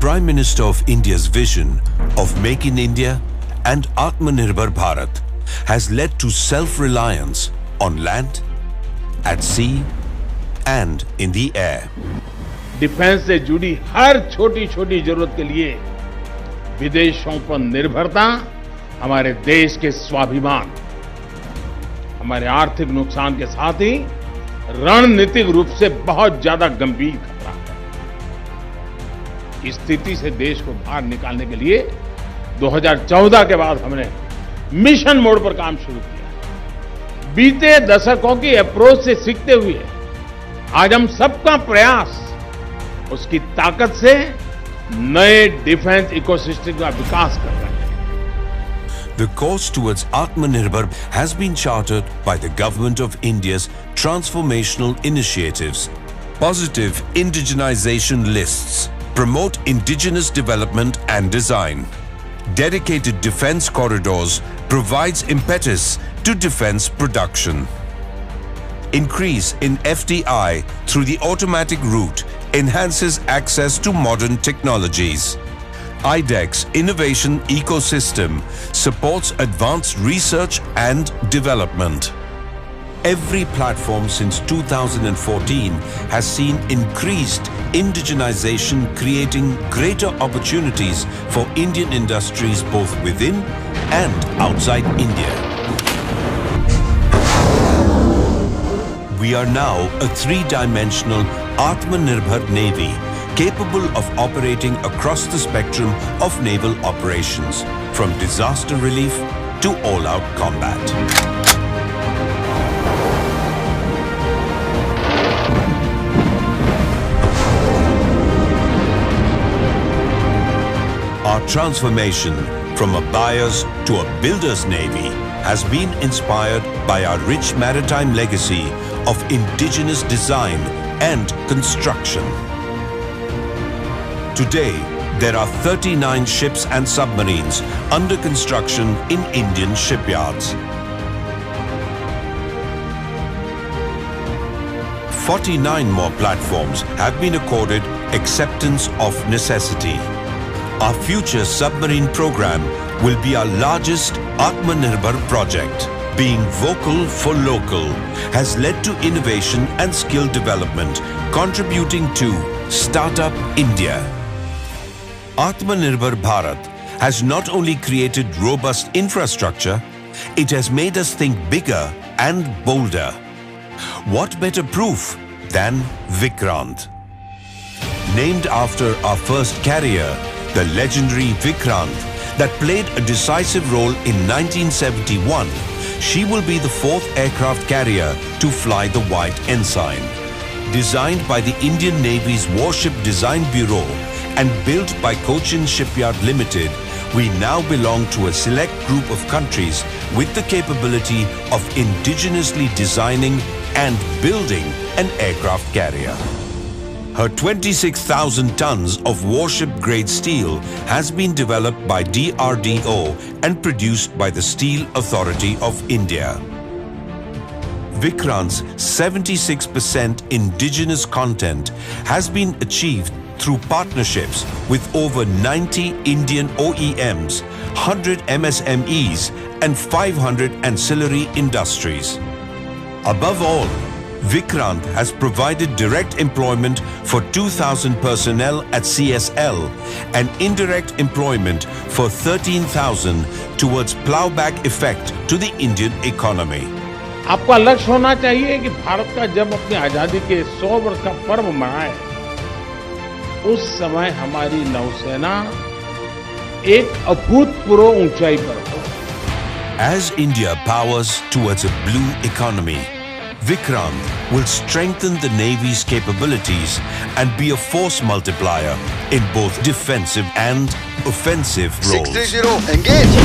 Prime Minister of India's vision of Make in India and Atmanirbhar Bharat has led to self-reliance on land, at sea and in the air. Defence से जुड़ी हर छोटी छोटी जरूरत के लिए विदेशों पर निर्भरता हमारे देश के स्वाभिमान, हमारे आर्थिक नुकसान के साथ ही रणनीतिक रूप से बहुत ज्यादा गंभीर खतरा है। इस स्थिति से देश को बाहर निकालने के लिए 2014 के बाद हमने मिशन मोड पर काम शुरू किया। बीते दशकों की अप्रोच से सीखते हुए आज हम सबका प्रयास उसकी ताकत से नए डिफेंस इकोसिस्टम का विकास कर रहे हैं। The course towards Atmanirbhar has been charted by the Government of India's transformational initiatives. Positive indigenization lists promote indigenous development and design. Dedicated defense corridors provides impetus to defense production. Increase in FDI through the automatic route enhances access to modern technologies. IDEX Innovation Ecosystem supports advanced research and development. Every platform since 2014 has seen increased indigenization, creating greater opportunities for Indian industries both within and outside India. We are now a three-dimensional Atmanirbhar Navy, capable of operating across the spectrum of naval operations, from disaster relief to all-out combat. Our transformation from a buyer's to a builder's navy has been inspired by our rich maritime legacy of indigenous design and construction. Today, there are 39 ships and submarines under construction in Indian shipyards. 49 more platforms have been accorded acceptance of necessity. Our future submarine program will be our largest Atmanirbhar project. Being vocal for local has led to innovation and skill development, contributing to Startup India. Atmanirbhar Bharat has not only created robust infrastructure, it has made us think bigger and bolder. What better proof than Vikrant? Named after our first carrier, the legendary Vikrant, that played a decisive role in 1971, she will be the fourth aircraft carrier to fly the White Ensign. Designed by the Indian Navy's Warship Design Bureau and built by Cochin Shipyard Limited, we now belong to a select group of countries with the capability of indigenously designing and building an aircraft carrier. Her 26,000 tons of warship-grade steel has been developed by DRDO and produced by the Steel Authority of India. Vikrant's 76% indigenous content has been achieved through partnerships with over 90 Indian OEMs, 100 MSMEs and 500 ancillary industries. Above all, Vikrant has provided direct employment for 2,000 personnel at CSL and indirect employment for 13,000 towards plowback effect to the Indian economy. आपका लक्ष्य होना चाहिए कि भारत का जब अपनी आजादी के 100 वर्ष का पर्व मनाए, उस समय हमारी नौसेना एक अभूतपूर्व ऊंचाई पर हो। As India powers towards a blue economy, Vikrant will strengthen the Navy's capabilities and be a force multiplier in both defensive and offensive roles. 630, engage!